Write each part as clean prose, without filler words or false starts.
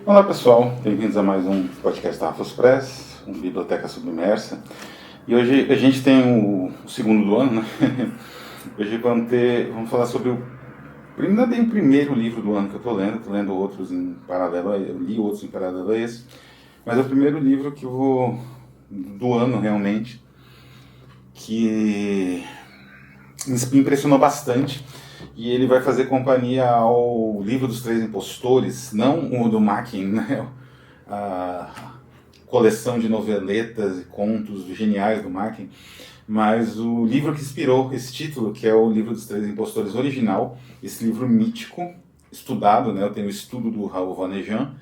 Olá pessoal, bem-vindos a mais um podcast da Afos Press, uma biblioteca submersa. E hoje a gente tem o segundo do ano, né? Hoje vamos falar sobre ainda bem o primeiro livro do ano que eu estou lendo outros em paralelo, eu li outros em paralelo a esse, mas é o primeiro livro que eu vou, do ano realmente, que me impressionou bastante. E ele vai fazer companhia ao Livro dos Três Impostores, não o do Mackin, né? A coleção de noveletas e contos geniais do Mackin, mas o livro que inspirou esse título, que é o Livro dos Três Impostores original, esse livro mítico, estudado, né? Eu tenho o estudo do Raoul Vanejan,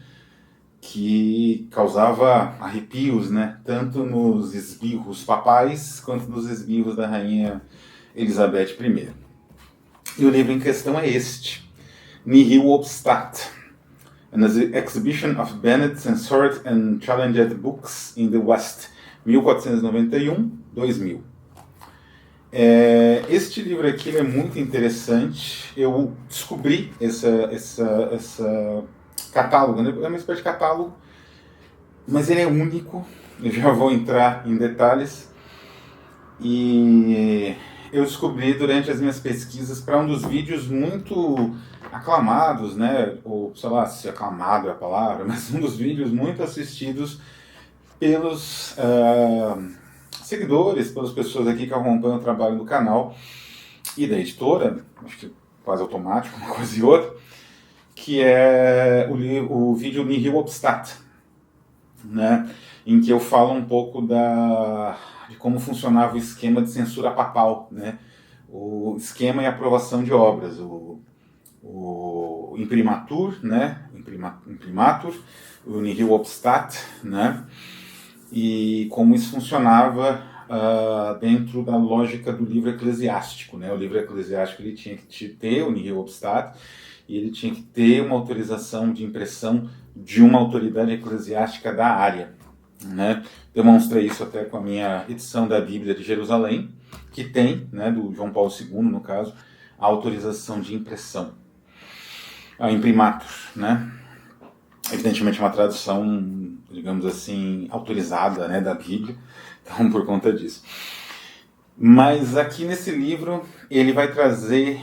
que causava arrepios, né? Tanto nos esbirros papais, quanto nos esbirros da rainha Elizabeth I. E o livro em questão é este, Nihil Obstat, an exhibition of Bennett Censored and Challenged Books in the West, 1491-2000. Este livro aqui é muito interessante. Eu descobri essa catálogo, né? É uma espécie de catálogo, mas ele é único. Eu já vou entrar em detalhes. E eu descobri durante as minhas pesquisas para um dos vídeos muito aclamados, né? Ou sei lá se aclamado é a palavra, mas um dos vídeos muito assistidos pelos seguidores, pelas pessoas aqui que acompanham o trabalho do canal e da editora, acho que quase automático, uma coisa e outra, que é o vídeo Nihil Obstat, né? Em que eu falo um pouco de como funcionava o esquema de censura papal, né? O esquema e aprovação de obras, o imprimatur, né? Imprimatur, o nihil obstat, né? E como isso funcionava dentro da lógica do livro eclesiástico, né? O livro eclesiástico ele tinha que ter o nihil obstat e ele tinha que ter uma autorização de impressão de uma autoridade eclesiástica da área, né? Demonstrei isso até com a minha edição da Bíblia de Jerusalém, que tem, né, do João Paulo II, no caso, a autorização de impressão, a imprimatur, né? Evidentemente uma tradução, digamos assim, autorizada, né, da Bíblia, então por conta disso. Mas aqui nesse livro ele vai trazer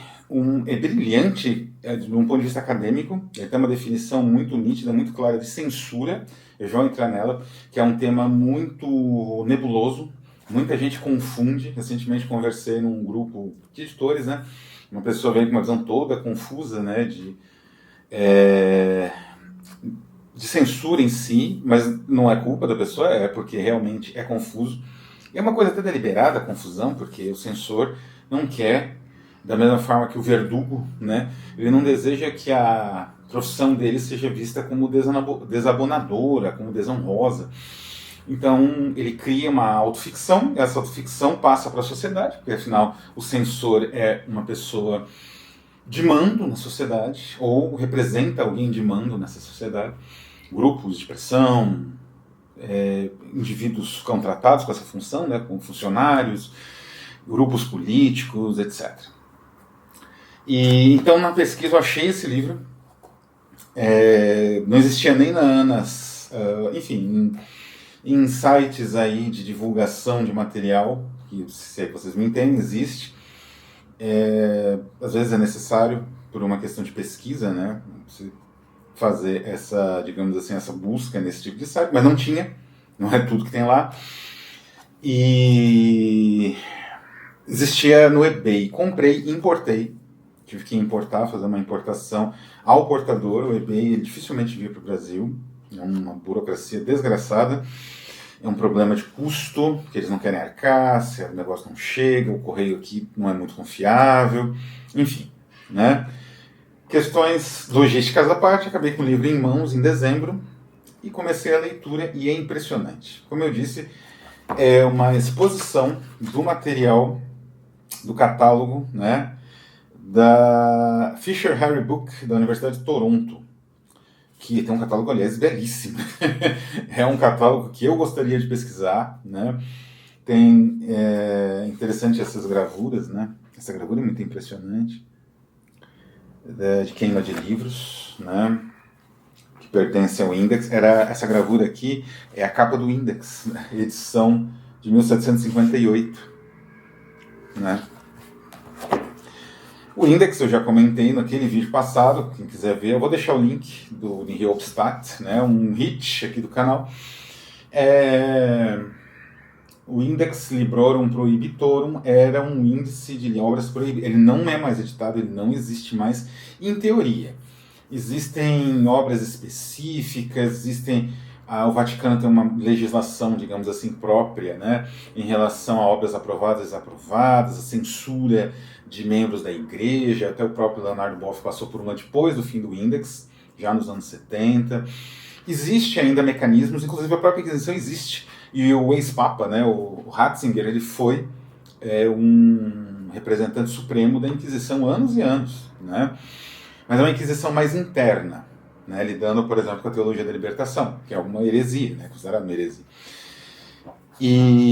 é brilhante de um ponto de vista acadêmico, ele tem uma definição muito nítida, muito clara de censura, eu já vou entrar nela, que é um tema muito nebuloso, muita gente confunde. Recentemente conversei num grupo de editores, né? Uma pessoa veio com uma visão toda confusa, né, de censura em si, mas não é culpa da pessoa, é porque realmente é confuso. E é uma coisa até deliberada a confusão, porque o censor não quer, da mesma forma que o verdugo, né, ele não deseja que a profissão dele seja vista como desabonadora, como desonrosa. Então ele cria uma autoficção, essa autoficção passa para a sociedade, porque afinal o censor é uma pessoa de mando na sociedade, ou representa alguém de mando nessa sociedade, grupos de pressão, indivíduos contratados com essa função, né, como funcionários, grupos políticos, etc. E então na pesquisa eu achei esse livro, não existia nem na ANAS, enfim, em sites aí de divulgação de material, que se vocês me entendem, existe. Às vezes é necessário, por uma questão de pesquisa, né, você fazer essa, digamos assim, essa busca nesse tipo de site, mas não tinha, não é tudo que tem lá. E existia no eBay, comprei e importei, tive que importar, fazer uma importação ao portador. O eBay ele dificilmente veio para o Brasil, é uma burocracia desgraçada, é um problema de custo, que eles não querem arcar, se o negócio não chega, o correio aqui não é muito confiável, enfim, né? Questões logísticas à parte, acabei com o livro em mãos em dezembro e comecei a leitura e é impressionante. Como eu disse, é uma exposição do material do catálogo, né, da Fisher Harry Book da Universidade de Toronto, que tem um catálogo, aliás, belíssimo. É um catálogo que eu gostaria de pesquisar, né? Tem interessante essas gravuras, né? Essa gravura é muito impressionante, de queima de livros, né? pertence ao Index. Essa gravura aqui é a capa do Index, né? Edição de 1758, né? O Index eu já comentei naquele vídeo passado, quem quiser ver, eu vou deixar o link do Nihil Obstat, né, um hit aqui do canal. O Index Librorum Prohibitorum era um índice de obras proibidas. Ele não é mais editado, ele não existe mais, em teoria. Existem obras específicas, o Vaticano tem uma legislação, digamos assim, própria, né, em relação a obras aprovadas e desaprovadas, a censura de membros da igreja. Até o próprio Leonardo Boff passou por uma depois do fim do Index, já nos anos 70. Existe ainda mecanismos, inclusive a própria Inquisição existe, e o ex-papa, né, o Ratzinger, ele foi um representante supremo da Inquisição anos e anos, né? Mas é uma Inquisição mais interna, né, lidando, por exemplo, com a teologia da libertação, que é uma heresia, né, considerada uma heresia.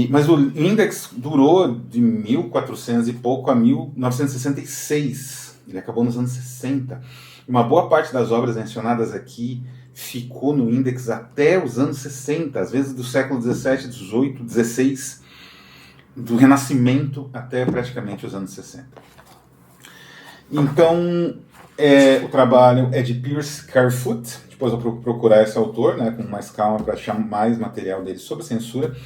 Mas o Index durou de 1400 e pouco a 1966. Ele acabou nos anos 60. Uma boa parte das obras mencionadas aqui ficou no Index até os anos 60, às vezes do século 17, 18, 16, do Renascimento até praticamente os anos 60. Então, o trabalho é de Pierce Kerfoot. Depois eu vou procurar esse autor, né, com mais calma, para achar mais material dele sobre censura.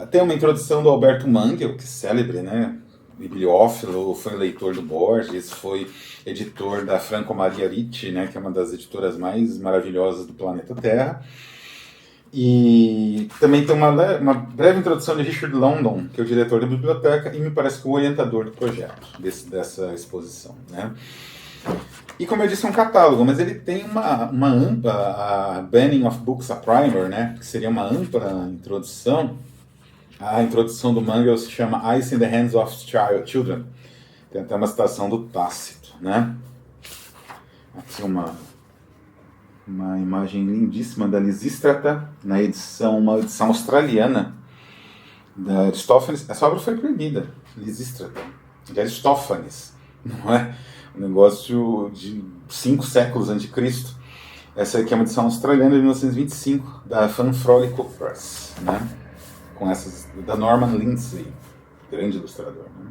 Tem uma introdução do Alberto Mangel, que é célebre, né, bibliófilo, foi leitor do Borges, foi editor da Franco Maria Ricci, né, que é uma das editoras mais maravilhosas do planeta Terra. E também tem uma breve introdução de Richard London, que é o diretor da biblioteca e me parece que o orientador do projeto, dessa exposição, né. E como eu disse, é um catálogo, mas ele tem uma ampla, a Banning of Books, a Primer, né, que seria uma ampla introdução. A introdução do Mangel se chama Ice in the Hands of Children. Tem até uma citação do Tácito, né? Aqui uma imagem lindíssima da Lisístrata, uma edição australiana da Aristófanes. Essa obra foi proibida, Lisístrata, de Aristófanes, não é? Um negócio de 5 séculos antes de Cristo. Essa aqui é uma edição australiana de 1925, da Fan Frolico Press, né? Com essas da Norman Lindsay, grande ilustrador, né?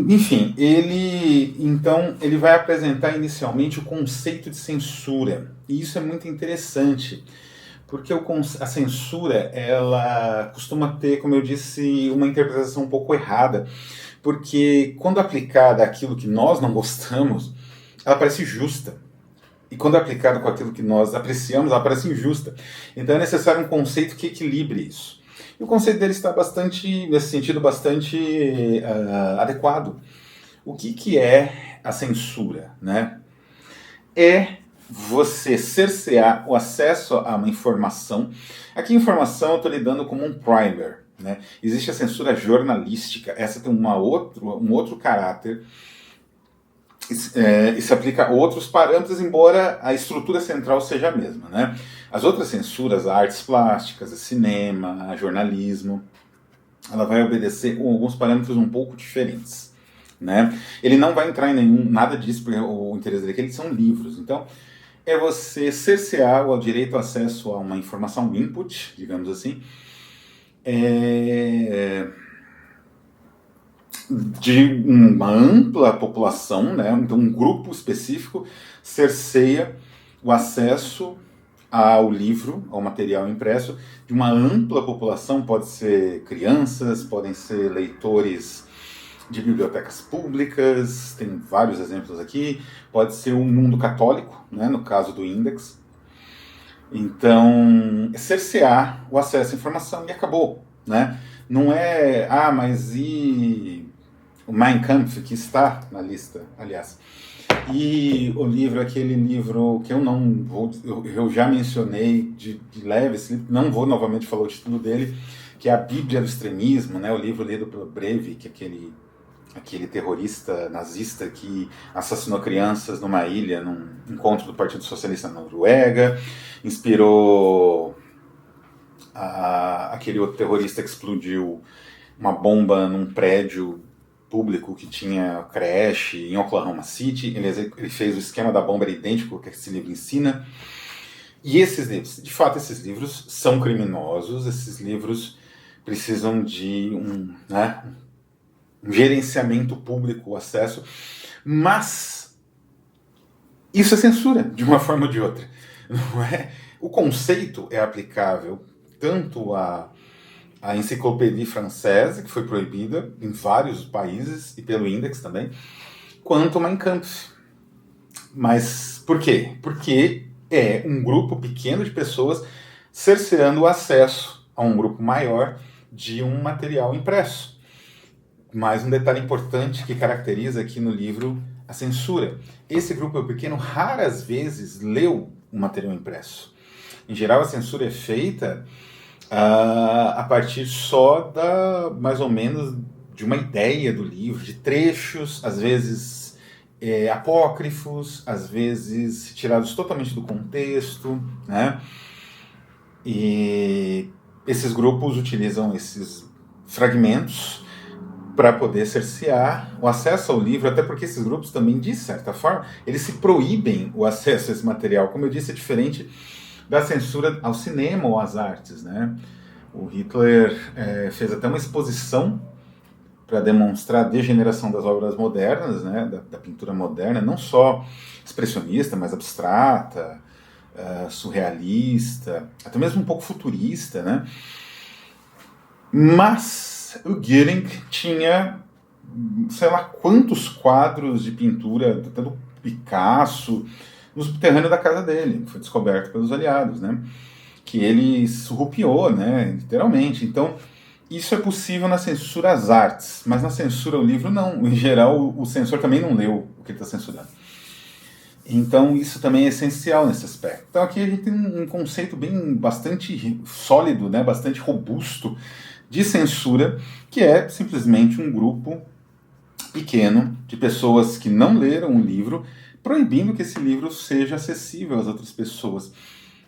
Enfim, ele vai apresentar inicialmente o conceito de censura, e isso é muito interessante, porque a censura, ela costuma ter, como eu disse, uma interpretação um pouco errada, porque quando aplicada àquilo que nós não gostamos, ela parece justa. E quando é aplicado com aquilo que nós apreciamos, ela parece injusta. Então é necessário um conceito que equilibre isso. E o conceito dele está nesse sentido, bastante adequado. O que é a censura, né? É você cercear o acesso a uma informação. Aqui, informação eu estou lidando como um primer, né? Existe a censura jornalística. Essa tem um outro caráter. E se aplica a outros parâmetros, embora a estrutura central seja a mesma, né? As outras censuras, a artes plásticas, a cinema, a jornalismo, ela vai obedecer alguns parâmetros um pouco diferentes, né? Ele não vai entrar em nada disso, porque o interesse dele é que eles são livros. Então, é você cercear o direito ao acesso a uma informação input, digamos assim, de uma ampla população, né? Então um grupo específico cerceia o acesso ao livro, ao material impresso, de uma ampla população. Pode ser crianças, podem ser leitores de bibliotecas públicas, tem vários exemplos aqui, pode ser o mundo católico, né? No caso do Index. Então, cercear o acesso à informação e acabou, né? Não é, mas e o Mein Kampf, que está na lista, aliás. E o livro, aquele livro que eu não vou, eu já mencionei de leve, esse livro, não vou novamente falar o título dele, que é a Bíblia do Extremismo, né? O livro lido pelo Breivik, que é aquele terrorista nazista que assassinou crianças numa ilha, num encontro do Partido Socialista na Noruega, inspirou aquele outro terrorista que explodiu uma bomba num prédio público que tinha creche em Oklahoma City. Ele fez o esquema da bomba, era idêntico que esse livro ensina. E esses livros, de fato, esses livros são criminosos, esses livros precisam de um gerenciamento público, o acesso, mas isso é censura, de uma forma ou de outra. Não é? O conceito é aplicável tanto à Enciclopédie Française, que foi proibida em vários países, e pelo Index também, quanto ao Mein Kampf. Mas por quê? Porque é um grupo pequeno de pessoas cerceando o acesso a um grupo maior de um material impresso. Mais um detalhe importante que caracteriza aqui no livro a censura. Esse grupo pequeno raras vezes leu o material impresso. Em geral, a censura é feita a partir só mais ou menos, de uma ideia do livro, de trechos, às vezes apócrifos, às vezes tirados totalmente do contexto, né? E esses grupos utilizam esses fragmentos para poder cercear o acesso ao livro, até porque esses grupos também, de certa forma, eles se proíbem o acesso a esse material. Como eu disse, é diferente da censura ao cinema ou às artes, né? O Hitler fez até uma exposição para demonstrar a degeneração das obras modernas, né, da pintura moderna, não só expressionista, mas abstrata, surrealista, até mesmo um pouco futurista, né? Mas o Goering tinha, sei lá quantos quadros de pintura, até do Picasso, no subterrâneo da casa dele, foi descoberto pelos aliados, né? Que ele surrupiou, né, literalmente. Então, isso é possível na censura às artes, mas na censura ao livro não. Em geral, o censor também não leu o que ele está censurando. Então, isso também é essencial nesse aspecto. Então, aqui a gente tem um conceito bastante sólido, né, bastante robusto de censura, que é simplesmente um grupo pequeno de pessoas que não leram o livro, proibindo que esse livro seja acessível às outras pessoas.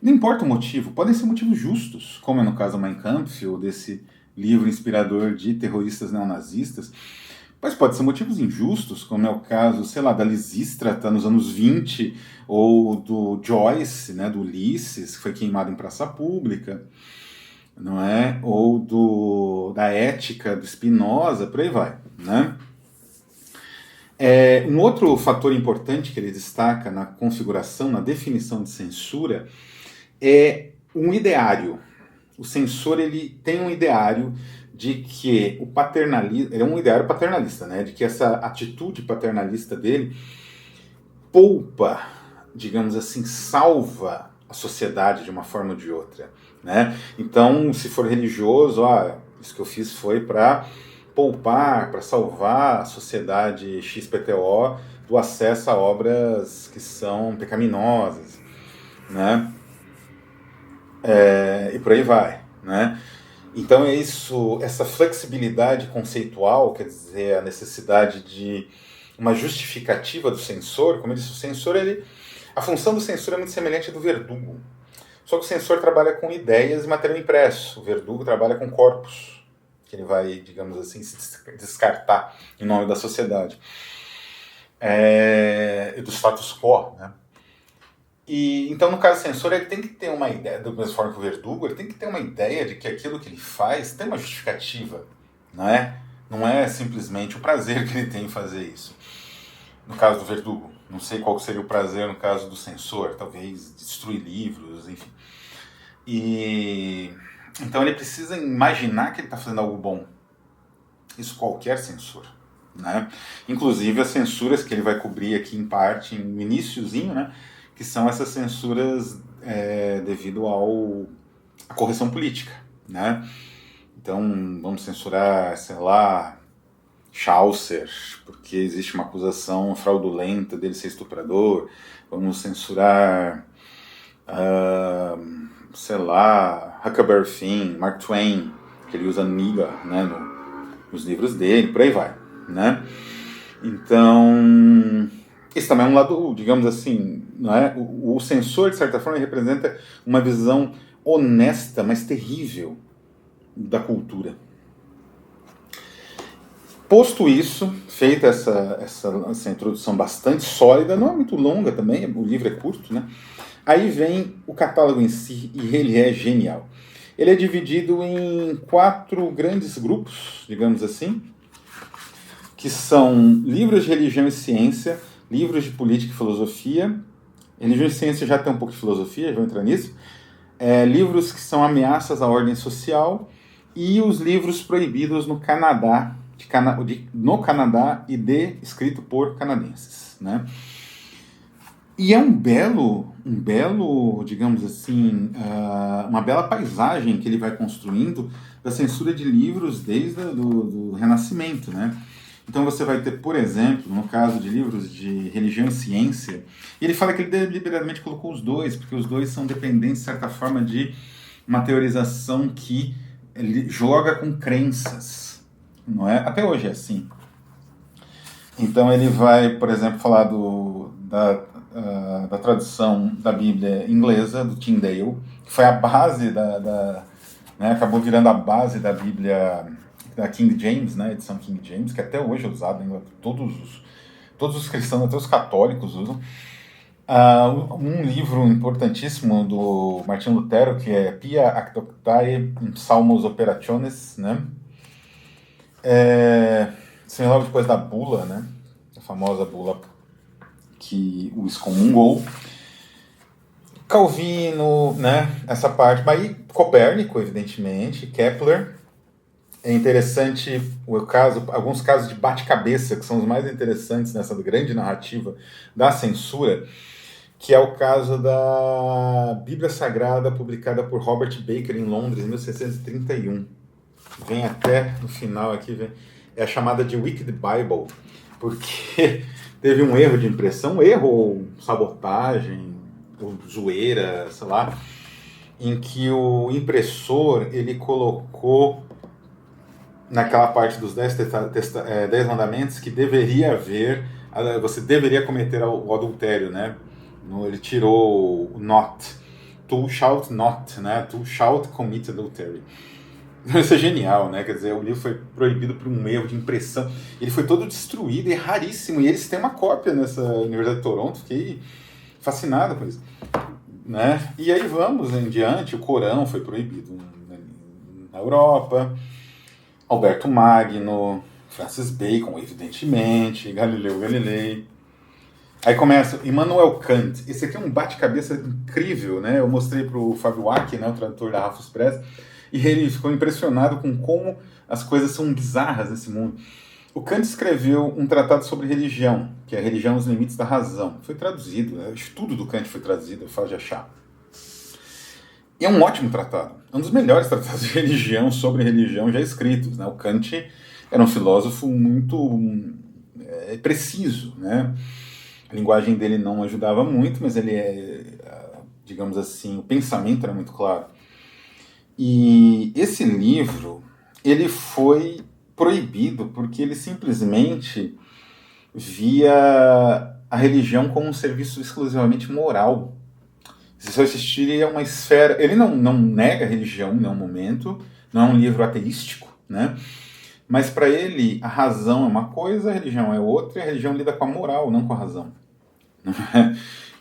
Não importa o motivo, podem ser motivos justos, como é no caso do Mein Kampf, ou desse livro inspirador de terroristas neonazistas, mas pode ser motivos injustos, como é o caso, sei lá, da Lisístrata nos anos 20, ou do Joyce, né, do Ulisses, que foi queimado em praça pública, não é? Ou da Ética, do Spinoza, por aí vai, né? Um outro fator importante que ele destaca na configuração, na definição de censura, é um ideário. O censor, ele tem um ideário de que o paternalismo, ele é um ideário paternalista, né? De que essa atitude paternalista dele poupa, digamos assim, salva a sociedade de uma forma ou de outra, né? Então, se for religioso, isso que eu fiz foi para poupar, para salvar a sociedade XPTO do acesso a obras que são pecaminosas, né? E por aí vai, né? Então é isso, essa flexibilidade conceitual, quer dizer, a necessidade de uma justificativa do censor. Como eu disse, o censor, a função do censor é muito semelhante à do verdugo. Só que o censor trabalha com ideias e material impresso, o verdugo trabalha com corpos, que ele vai, digamos assim, se descartar em nome da sociedade e do status quo, né? Então, no caso censor, ele tem que ter uma ideia, da mesma forma que o verdugo, ele tem que ter uma ideia de que aquilo que ele faz tem uma justificativa, não é? Não é simplesmente o prazer que ele tem em fazer isso. No caso do verdugo, não sei qual seria o prazer no caso do censor, talvez destruir livros, enfim. Então ele precisa imaginar que ele está fazendo algo bom. Isso qualquer censor, né? Inclusive as censuras que ele vai cobrir aqui em parte, no iniciozinho, né? Que são essas censuras devido à correção política, né? Então, vamos censurar, sei lá, Chaucer, porque existe uma acusação fraudulenta dele ser estuprador. Vamos censurar, sei lá, Huckleberry Finn, Mark Twain, que ele usa nigga, né, nos livros dele, por aí vai, né? Então, esse também é um lado, digamos assim, não é? O censor, de certa forma, representa uma visão honesta, mas terrível da cultura. Posto isso, feita essa introdução bastante sólida, não é muito longa também, o livro é curto, né? Aí vem o catálogo em si, e ele é genial. Ele é dividido em 4 grandes grupos, digamos assim, que são livros de religião e ciência, livros de política e filosofia. Religião e ciência já tem um pouco de filosofia, vou entrar nisso. Livros que são ameaças à ordem social e os livros proibidos no Canadá, no Canadá e escrito por canadenses, né? E é um belo, digamos assim, uma bela paisagem que ele vai construindo da censura de livros desde do Renascimento, né? Então você vai ter, por exemplo, no caso de livros de religião e ciência, e ele fala que ele deliberadamente colocou os dois, porque os dois são dependentes, de certa forma, de uma teorização que ele joga com crenças, não é? Até hoje é assim. Então ele vai, por exemplo, falar da tradução da Bíblia inglesa, do Tyndale, que foi a base né, acabou virando a base da Bíblia da King James, né, edição King James, que até hoje é usada ainda por todos os cristãos, até os católicos usam. Um livro importantíssimo do Martin Lutero, que é Pia Actualitae in Psalmos Operationes, né? Isso vem logo depois da bula, né? A famosa bula que o excomungou. Calvino, né? Essa parte. Mas aí Copérnico, evidentemente, Kepler. É interessante alguns casos de bate-cabeça, que são os mais interessantes nessa grande narrativa da censura, que é o caso da Bíblia Sagrada, publicada por Robert Baker em Londres, em 1631. Vem até no final aqui, é a chamada de Wicked Bible, porque teve um erro de impressão, ou sabotagem, ou zoeira, sei lá, em que o impressor, ele colocou naquela parte dos 10 mandamentos que deveria haver, você deveria cometer o adultério, né? Ele tirou o not, thou shalt not, né? Thou shalt commit adultery. Isso é genial, né? Quer dizer, o livro foi proibido por um erro de impressão. Ele foi todo destruído e é raríssimo. E eles têm uma cópia nessa Universidade de Toronto. Fiquei fascinado com isso, né? E aí vamos em diante. O Corão foi proibido na Europa. Alberto Magno, Francis Bacon, evidentemente, Galileu Galilei. Aí começa Immanuel Kant. Esse aqui é um bate-cabeça incrível, né? Eu mostrei para o Fábio Aki, né, o tradutor da Rafus Press, e ele ficou impressionado com como as coisas são bizarras nesse mundo. O Kant escreveu um tratado sobre religião, que é a Religião nos Limites da Razão. Foi traduzido, né? Tudo do Kant foi traduzido, é fácil de achar. E é um ótimo tratado, é um dos melhores tratados de religião sobre religião já escritos, né? O Kant era um filósofo muito preciso, né? A linguagem dele não ajudava muito, mas ele digamos assim, o pensamento era muito claro. E esse livro, ele foi proibido porque ele simplesmente via a religião como um serviço exclusivamente moral. Se você assistir, é uma esfera... Ele não nega a religião em nenhum momento, não é um livro ateístico, né? Mas para ele, a razão é uma coisa, a religião é outra, e a religião lida com a moral, não com a razão.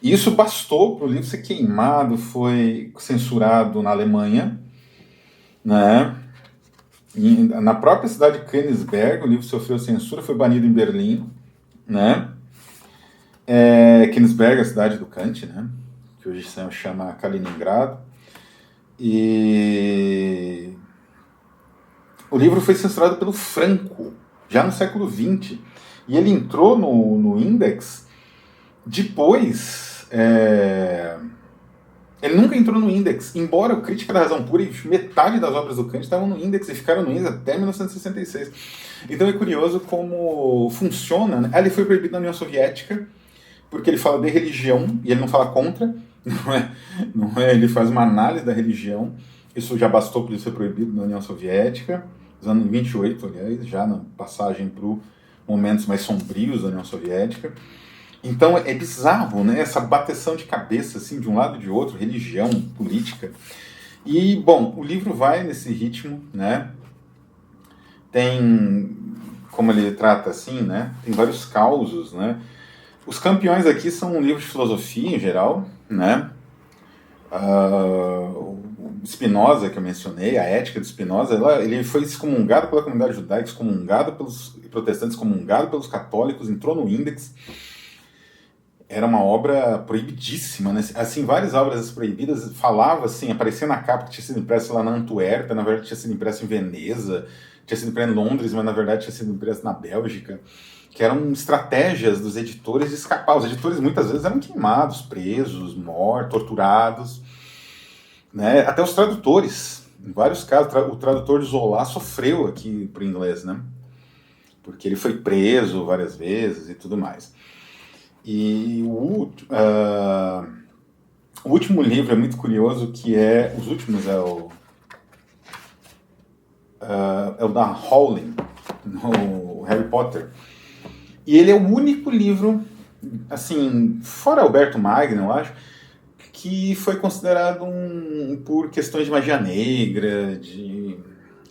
E isso bastou para o livro ser queimado, foi censurado na Alemanha, né? E na própria cidade de Königsberg, o livro sofreu censura, foi banido em Berlim, né? Königsberg é a cidade do Kant, né? Que hoje se chama Kaliningrado. E o livro foi censurado pelo Franco, já no século XX. E ele entrou no Index depois. Ele nunca entrou no Index, embora o Crítica da Razão Pura e metade das obras do Kant estavam no Index e ficaram no Index até 1966. Então é curioso como funciona, né? Ele foi proibido na União Soviética, porque ele fala de religião, e ele não fala contra, não é, ele faz uma análise da religião. Isso já bastou para ele ser proibido na União Soviética, nos anos 28, aliás, já na passagem para momentos mais sombrios da União Soviética. Então é bizarro, né? Essa bateção de cabeça, assim, de um lado e de outro, religião, política. E, bom, o livro vai nesse ritmo, né? como ele trata assim, né? Tem vários causos, né? Os campeões aqui são um livro de filosofia em geral, né? O Spinoza, que eu mencionei, a ética de Spinoza, ele foi excomungado pela comunidade judaica, excomungado pelos protestantes, excomungado pelos católicos, entrou no Índex. Era uma obra proibidíssima, né? Assim, várias obras proibidas falava assim, aparecia na capa que tinha sido impresso lá na Antuérpia, na verdade tinha sido impresso em Veneza, tinha sido impresso em Londres, mas na verdade tinha sido impresso na Bélgica, que eram estratégias dos editores de escapar. Os editores muitas vezes eram queimados, presos, mortos, torturados, né? Até os tradutores, em vários casos, o tradutor de Zola sofreu aqui para o inglês, né? Porque ele foi preso várias vezes e tudo mais. E o último livro é muito curioso, que é... Os últimos é o da Rowling, no Harry Potter. E ele é o único livro, assim, fora Alberto Magno, eu acho, que foi considerado por questões de magia negra,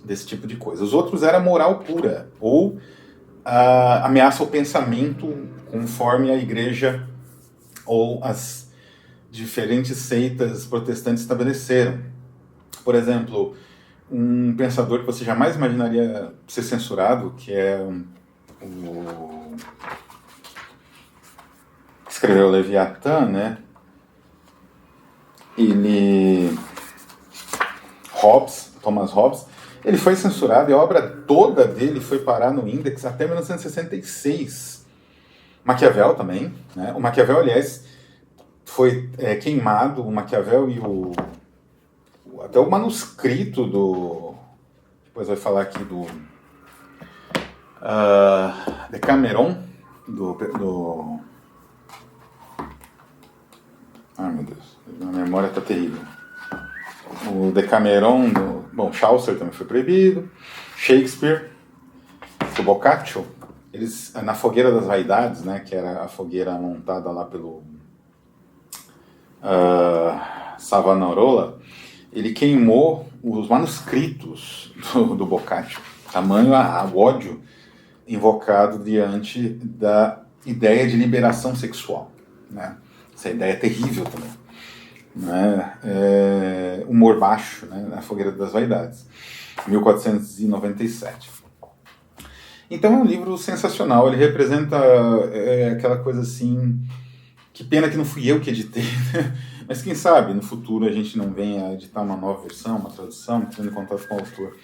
desse tipo de coisa. Os outros era moral pura, ou ameaça ao pensamento, conforme a igreja ou as diferentes seitas protestantes estabeleceram. Por exemplo, um pensador que você jamais imaginaria ser censurado, que é o que escreveu Leviatã, né? Thomas Hobbes, ele foi censurado e a obra toda dele foi parar no Índex até 1966. Maquiavel também, né? O Maquiavel, aliás, foi queimado, o Maquiavel e até o manuscrito depois vai falar aqui do Decameron, ai meu Deus, minha memória está terrível. O Decameron, Chaucer também foi proibido, Shakespeare, o Boccaccio, eles, na Fogueira das Vaidades, né, que era a fogueira montada lá pelo Savonarola, ele queimou os manuscritos do Boccaccio, tamanho o ódio invocado diante da ideia de liberação sexual, né? Essa ideia é terrível também, né? Humor baixo, né? Na Fogueira das Vaidades, 1497. Então é um livro sensacional, ele representa aquela coisa assim, que pena que não fui eu que editei, né? Mas quem sabe no futuro a gente não venha a editar uma nova versão, uma tradução, tendo contato com o autor.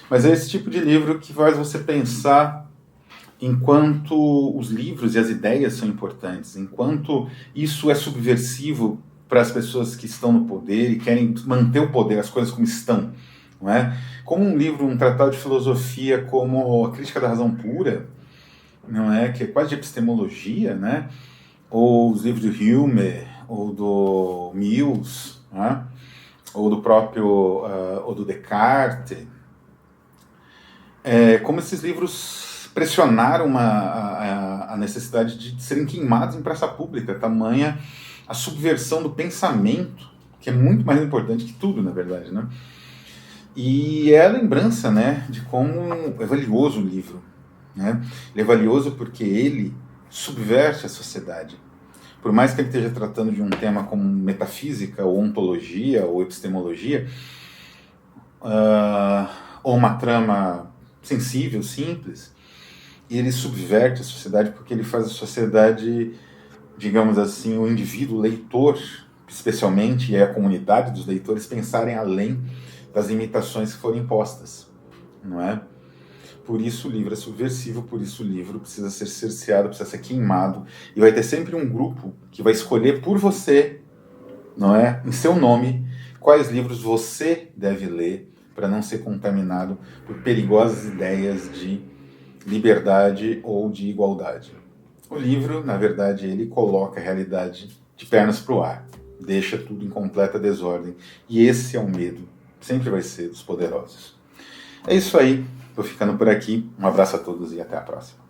Mas é esse tipo de livro que faz você pensar enquanto os livros e as ideias são importantes, enquanto isso é subversivo para as pessoas que estão no poder e querem manter o poder, as coisas como estão, não é? Como um livro, um tratado de filosofia como A Crítica da Razão Pura, não é? Que é quase de epistemologia, né? Ou os livros do Hume, ou do Mills, né? Ou do próprio, ou do Descartes. Como esses livros pressionaram a necessidade de serem queimados em praça pública, tamanha a subversão do pensamento, que é muito mais importante que tudo, na verdade, né? E é a lembrança, né, de como é valioso o livro, né? Ele é valioso porque ele subverte a sociedade. Por mais que ele esteja tratando de um tema como metafísica, ou ontologia, ou epistemologia, ou uma trama sensível, simples, ele subverte a sociedade porque ele faz a sociedade, digamos assim, o indivíduo, o leitor, especialmente, e a comunidade dos leitores, pensarem além das limitações que foram impostas, não é? Por isso o livro é subversivo, por isso o livro precisa ser cerceado, precisa ser queimado, e vai ter sempre um grupo que vai escolher por você, não é? Em seu nome, quais livros você deve ler para não ser contaminado por perigosas ideias de liberdade ou de igualdade. O livro, na verdade, ele coloca a realidade de pernas para o ar, deixa tudo em completa desordem, e esse é o medo, sempre vai ser dos poderosos. É isso aí, estou ficando por aqui, um abraço a todos e até a próxima.